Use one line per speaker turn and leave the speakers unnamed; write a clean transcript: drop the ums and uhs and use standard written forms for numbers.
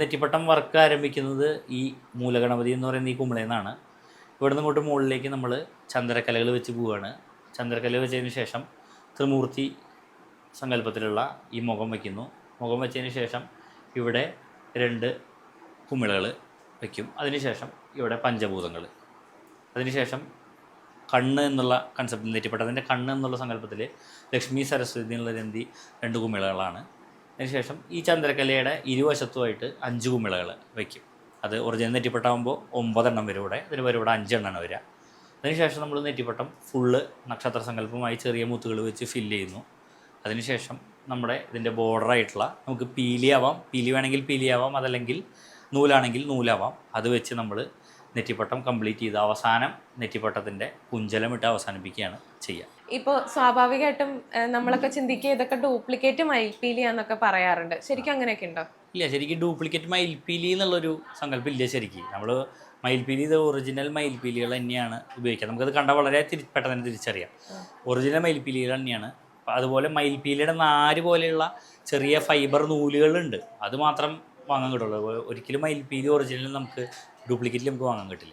നെറ്റിപ്പട്ടം work ആരംഭിക്കുന്നത് ഈ മൂലഗണപതി എന്ന് പറയുന്ന ഈ കുമിളയിൽ നിന്നാണ്. ഇവിടെ നിന്ന് ഇങ്ങോട്ട് മുകളിലേക്ക് നമ്മൾ ചന്ദ്രക്കലകൾ വെച്ച് പോവുകയാണ്. ചന്ദ്രക്കല വെച്ചതിന് ശേഷം ത്രിമൂർത്തി സങ്കല്പത്തിലുള്ള ഈ മുഖം വയ്ക്കുന്നു. മുഖം വെച്ചതിന് ശേഷം ഇവിടെ 2 കുമിളകൾ വയ്ക്കും. അതിനുശേഷം ഇവിടെ പഞ്ചഭൂതങ്ങൾ. അതിനുശേഷം കണ്ണ് എന്നുള്ള കൺസെപ്റ്റ്, നെറ്റിപ്പട്ടത്തിൻ്റെ കണ്ണ് എന്നുള്ള സങ്കല്പത്തിൽ ലക്ഷ്മി സരസ്വതി എന്നുള്ള 2 കുമിളകളാണ്. അതിനുശേഷം ഈ ചന്ദ്രക്കലയുടെ ഇരുവശത്തുമായിട്ട് 5 കുമിളകൾ വയ്ക്കും. അത് ഒറിജിനൽ നെറ്റിപ്പട്ടമാകുമ്പോൾ 9 എണ്ണം വരും ഇവിടെ, ഇതിന് വരും ഇവിടെ 5 എണ്ണമാണ് വരിക. അതിനുശേഷം നമ്മൾ നെറ്റിപ്പട്ടം ഫുള്ള് നക്ഷത്ര സങ്കല്പമായി ചെറിയ മുത്തുകൾ വെച്ച് ഫില്ല് ചെയ്യുന്നു. അതിനുശേഷം നമ്മുടെ ഇതിൻ്റെ ബോർഡറായിട്ടുള്ള നമുക്ക് പീലി വേണമെങ്കിൽ പീലിയാവാം, അതല്ലെങ്കിൽ നൂലാണെങ്കിൽ നൂലാവാം. അത് വെച്ച് നമ്മൾ നെറ്റിപ്പട്ടം കംപ്ലീറ്റ് ചെയ്ത് അവസാനം നെറ്റിപ്പട്ടത്തിൻ്റെ കുഞ്ചലമിട്ട് അവസാനിപ്പിക്കുകയാണ് ചെയ്യുക.
ഇപ്പോൾ സ്വാഭാവികമായിട്ടും നമ്മളൊക്കെ ചിന്തിക്കുക ഇതൊക്കെ ഡ്യൂപ്ലിക്കേറ്റ് മയിൽപ്പീലിയാന്നൊക്കെ പറയാറുണ്ട്. ശരിക്കും അങ്ങനെയൊക്കെ ഉണ്ടോ?
ഇല്ല, ശരിക്കും ഡ്യൂപ്ലിക്കേറ്റ് മയിൽപ്പീലി എന്നുള്ളൊരു സങ്കല്പം ഇല്ല. ശരിക്കും നമ്മൾ മയിൽപ്പീലി ഇത് ഒറിജിനൽ മയിൽപ്പീലികൾ തന്നെയാണ് ഉപയോഗിക്കുക. നമുക്കത് കണ്ടാൽ വളരെ പെട്ടെന്ന് തിരിച്ചറിയാം. ഒറിജിനൽ മയിൽപ്പീലികൾ തന്നെയാണ്. അതുപോലെ മയിൽപ്പീലിയുടെ നാര് പോലെയുള്ള ചെറിയ ഫൈബർ നൂലുകളുണ്ട്, അത് മാത്രം വാങ്ങാൻ കിട്ടുള്ളൂ. ഒരിക്കലും മയിൽപ്പീലി ഒറിജിനൽ നമുക്ക് ഡ്യൂപ്ലിക്കേറ്റിൽ നമുക്ക് വാങ്ങാൻ കിട്ടില്ല.